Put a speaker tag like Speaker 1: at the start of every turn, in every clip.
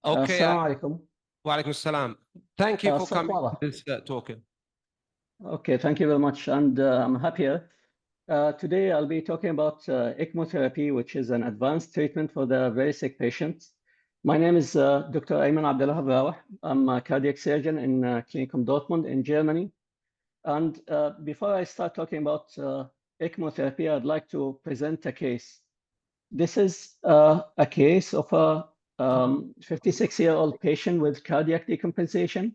Speaker 1: Okay.
Speaker 2: Assalamu alaikum.
Speaker 1: Walaikum salam. Thank you for
Speaker 2: الصوت
Speaker 1: coming to
Speaker 2: واضح.
Speaker 1: this talk.
Speaker 2: Okay, thank you very much. And I'm happy here. Today I'll be talking about ECMO therapy, which is an advanced treatment for the very sick patients. My name is Dr. Ayman Raweh. I'm a cardiac surgeon in Klinikum Dortmund in Germany. And before I start talking about ECMO therapy, I'd like to present a case. This is a case of a 56-year-old patient with cardiac decompensation.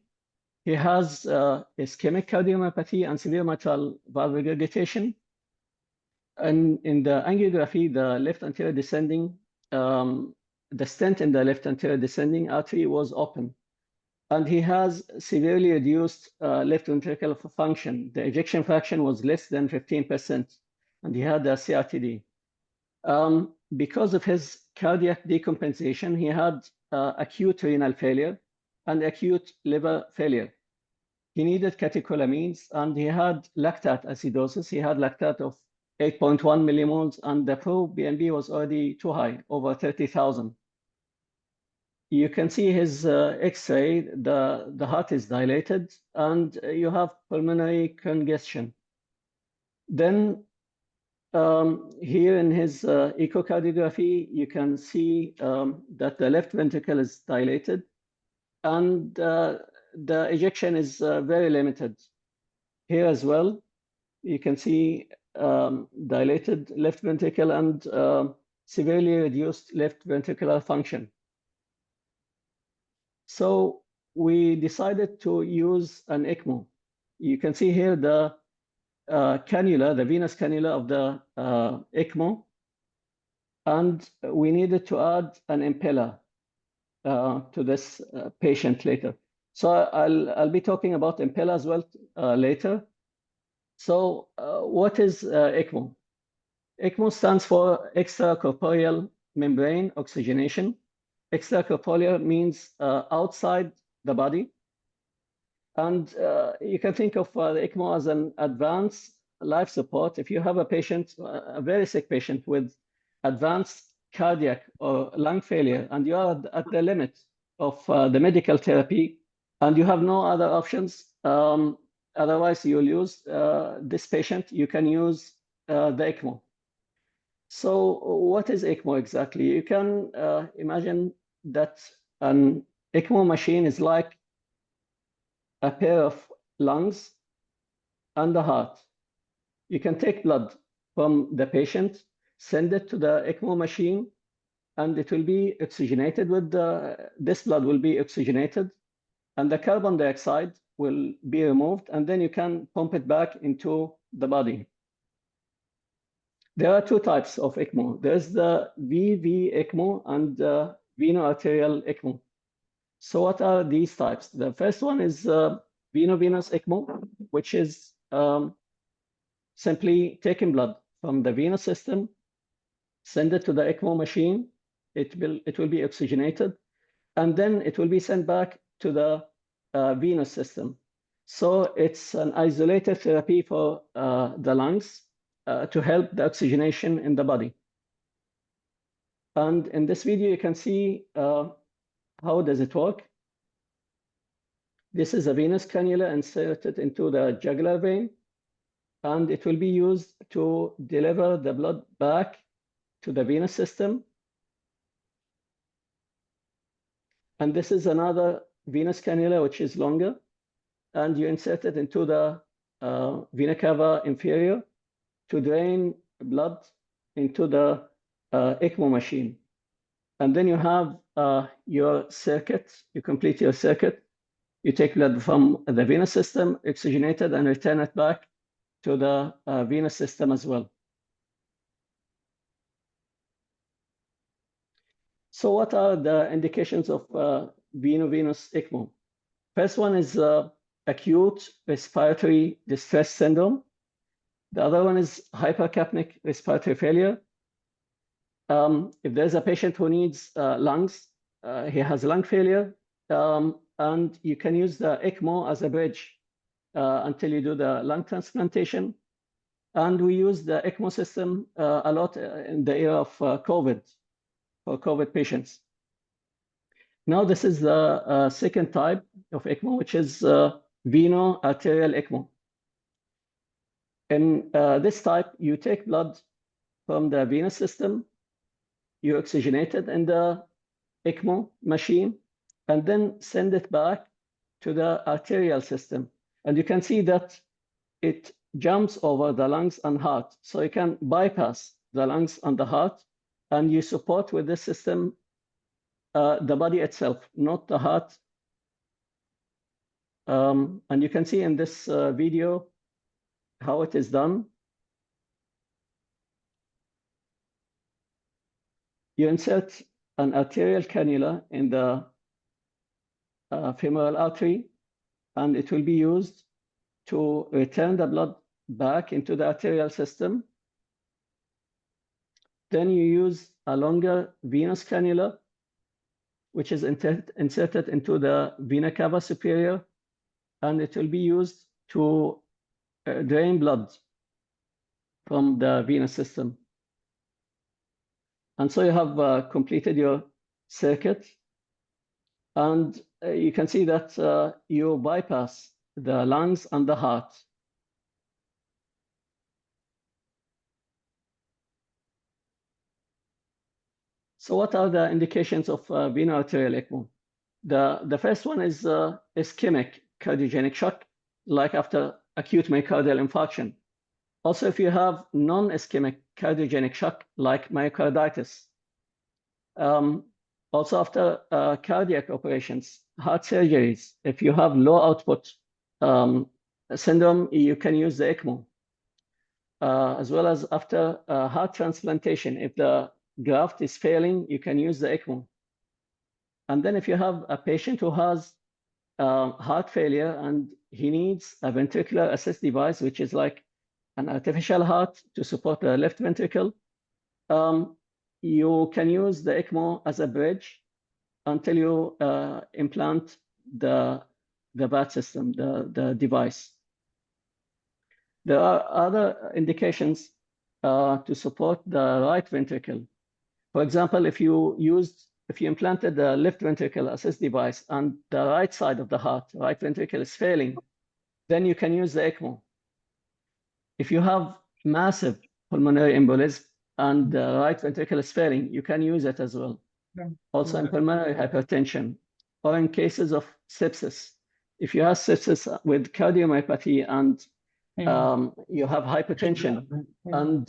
Speaker 2: He has ischemic cardiomyopathy and severe mitral valve regurgitation. And in the angiography, the left anterior descending, the stent in the left anterior descending artery was open. And he has severely reduced left ventricular function. The ejection fraction was less than 15%, and he had a CRTD. Because of his cardiac decompensation, he had acute renal failure and acute liver failure. He needed catecholamines, and he had lactate acidosis. He had lactate of 8.1 millimoles, and the pro-BNP was already too high, over 30,000. You can see his X-ray, the heart is dilated, and you have pulmonary congestion. Then here in his echocardiography, you can see that the left ventricle is dilated, and the ejection is very limited. Here as well, you can see dilated left ventricle and severely reduced left ventricular function. So we decided to use an ECMO. You can see here the cannula, the venous cannula of the ECMO, and we needed to add an Impella to this patient later. So I'll be talking about Impella as well later. So what is ECMO? ECMO stands for extracorporeal membrane oxygenation. Extracorporeal means outside the body. And you can think of the ECMO as an advanced life support. If you have a patient, a very sick patient with advanced cardiac or lung failure, and you are at the limit of the medical therapy, and you have no other options, otherwise you'll use this patient, you can use the ECMO. So what is ECMO exactly? You can imagine that an ECMO machine is like a pair of lungs and the heart. You can take blood from the patient, send it to the ECMO machine, and it will be oxygenated with this blood will be oxygenated, and the carbon dioxide will be removed, and then you can pump it back into the body. There are two types of ECMO. There's the VV ECMO and the Venoarterial ECMO. So what are these types? The first one is Venovenous ECMO, which is simply taking blood from the venous system, send it to the ECMO machine. It will be oxygenated, and then it will be sent back to the venous system. So it's an isolated therapy for the lungs to help the oxygenation in the body. And in this video, you can see how does it work. This is a venous cannula inserted into the jugular vein, and it will be used to deliver the blood back to the venous system. And this is another venous cannula, which is longer, and you insert it into the vena cava inferior to drain blood into the ECMO machine. And then you have your circuit, you complete your circuit. You take blood from the venous system, oxygenated, and return it back to the venous system as well. So what are the indications of venovenous ECMO? First one is acute respiratory distress syndrome. The other one is hypercapnic respiratory failure. If there's a patient who needs lungs, he has lung failure, and you can use the ECMO as a bridge until you do the lung transplantation. And we use the ECMO system a lot in the era of COVID, for COVID patients. Now this is the second type of ECMO, which is Venoarterial ECMO. In this type, you take blood from the venous system, you oxygenate it in the ECMO machine, and then send it back to the arterial system. And you can see that it jumps over the lungs and heart. So you can bypass the lungs and the heart, and you support with this system the body itself, not the heart. And you can see in this video how it is done. You insert an arterial cannula in the femoral artery, and it will be used to return the blood back into the arterial system. Then you use a longer venous cannula, which is inserted into the vena cava superior, and it will be used to drain blood from the venous system. And so you have completed your circuit, and you can see that you bypass the lungs and the heart. So what are the indications of venoarterial ECMO? The first one is ischemic cardiogenic shock, like after acute myocardial infarction. Also, if you have non-ischemic cardiogenic shock, like myocarditis. Also, after cardiac operations, heart surgeries, if you have low output syndrome, you can use the ECMO. As well as after heart transplantation, if the graft is failing, you can use the ECMO. And then if you have a patient who has heart failure and he needs a ventricular assist device, which is like an artificial heart to support the left ventricle, you can use the ECMO as a bridge until you implant the VAT system, the device. There are other indications to support the right ventricle. For example, if you implanted the left ventricle assist device and the right side of the heart, right ventricle is failing, then you can use the ECMO. If you have massive pulmonary embolism and the right ventricle is failing, you can use it as well. Also in pulmonary hypertension, or in cases of sepsis. If you have sepsis with cardiomyopathy and you have hypertension and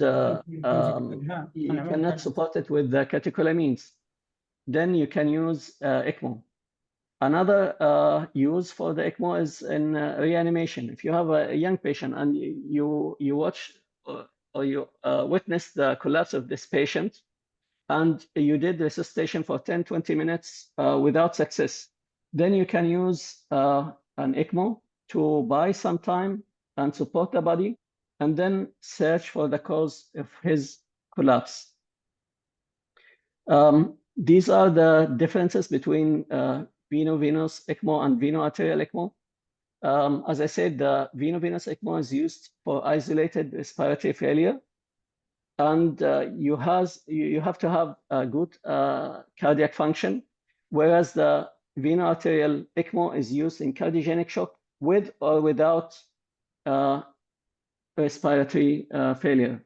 Speaker 2: you cannot support it with the catecholamines, then you can use ECMO. Another use for the ECMO is in reanimation. If you have a young patient and you watch or you witness the collapse of this patient, and you did resuscitation for 10-20 minutes without success, then you can use an ECMO to buy some time and support the body, and then search for the cause of his collapse. These are the differences between venovenous ECMO and venoarterial ECMO. As I said, the venovenous ECMO is used for isolated respiratory failure, and you have to have a good cardiac function, whereas the venoarterial ECMO is used in cardiogenic shock with or without respiratory failure.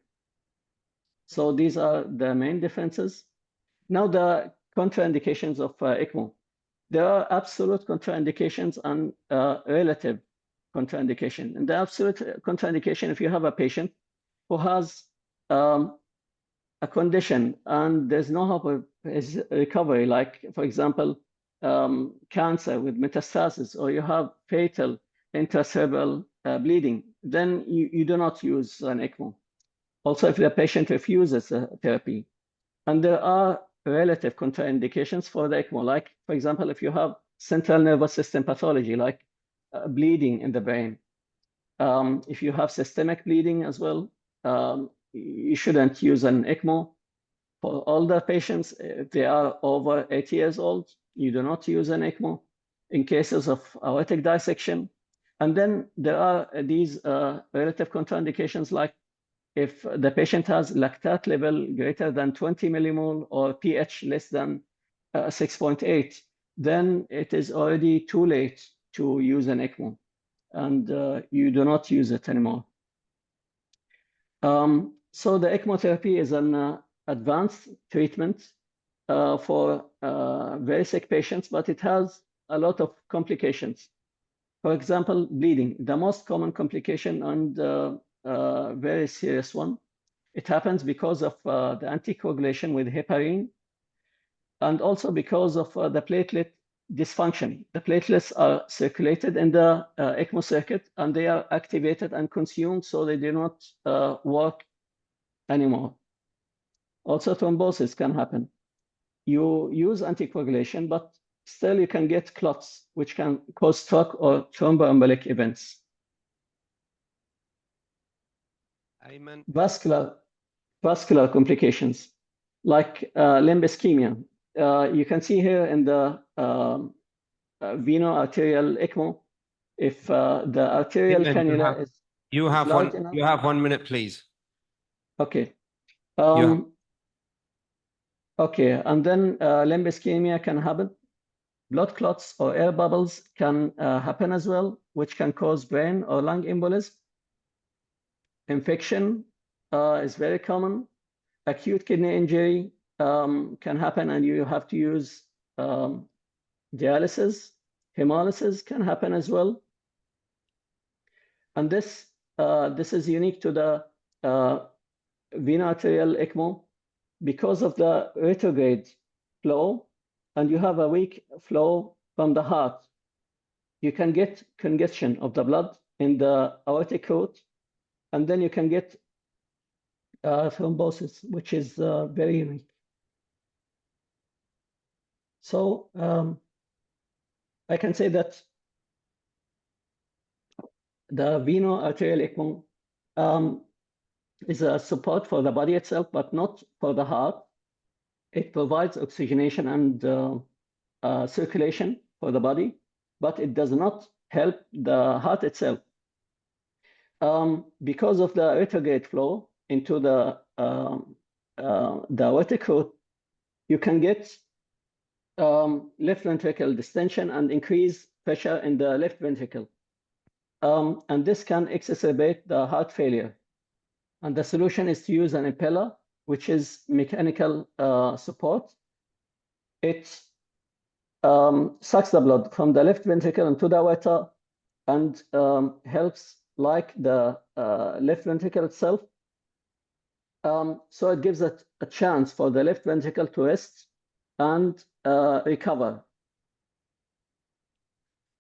Speaker 2: So these are the main differences. Now the contraindications of ECMO. There are absolute contraindications and relative contraindication. And the absolute contraindication, if you have a patient who has a condition and there's no hope of his recovery, like, for example, cancer with metastasis, or you have fatal intracerebral bleeding, then you do not use an ECMO. Also, if the patient refuses therapy. And there are relative contraindications for the ECMO, like, for example, if you have central nervous system pathology, like bleeding in the brain. If you have systemic bleeding as well, you shouldn't use an ECMO. For older patients, if they are over 80 years old, you do not use an ECMO. In cases of aortic dissection. And then there are these relative contraindications, like if the patient has lactate level greater than 20 millimole or pH less than 6.8, then it is already too late to use an ECMO, and you do not use it anymore. So the ECMO therapy is an advanced treatment for very sick patients, but it has a lot of complications. For example, bleeding, the most common complication and very serious one. It happens because of the anticoagulation with heparin, and also because of the platelet dysfunction. The platelets are circulated in the ECMO circuit, and they are activated and consumed, so they do not work anymore. Also, thrombosis can happen. You use anticoagulation, but still you can get clots, which can cause stroke or thromboembolic events.
Speaker 1: Ayman.
Speaker 2: Vascular complications, like limb ischemia. You can see here in the Venoarterial ECMO, if the arterial
Speaker 1: Ayman,
Speaker 2: cannula is large enough.
Speaker 1: You have 1 minute, please.
Speaker 2: Okay.
Speaker 1: Yeah.
Speaker 2: Okay, and then limb ischemia can happen. Blood clots or air bubbles can happen as well, which can cause brain or lung embolism. Infection is very common. Acute kidney injury can happen, and you have to use dialysis. Hemolysis can happen as well. And this is unique to the Venoarterial ECMO because of the retrograde flow, and you have a weak flow from the heart. You can get congestion of the blood in the aortic root, and then you can get thrombosis, which is very unique. So I can say that the Venoarterial ECMO is a support for the body itself, but not for the heart. It provides oxygenation and circulation for the body, but it does not help the heart itself. Because of the retrograde flow into the aortic root, you can get left ventricle distension and increase pressure in the left ventricle. And this can exacerbate the heart failure. And the solution is to use an Impella, which is mechanical support. It sucks the blood from the left ventricle into the aorta and helps like the left ventricle itself. So it gives it a chance for the left ventricle to rest and recover.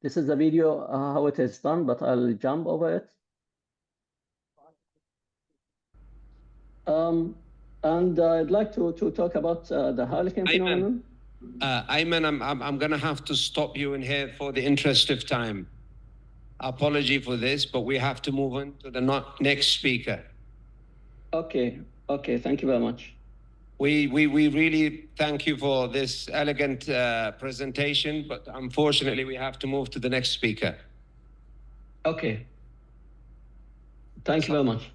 Speaker 2: This is the video how it is done, but I'll jump over it. And I'd like to talk about the Harlequin phenomenon.
Speaker 1: Ayman, I'm going to have to stop you in here for the interest of time. Apology for this, but we have to move on to the next speaker.
Speaker 2: Okay, thank you very much.
Speaker 1: We really thank you for this elegant presentation, but unfortunately we have to move to the next speaker.
Speaker 2: Okay. Thank you very much.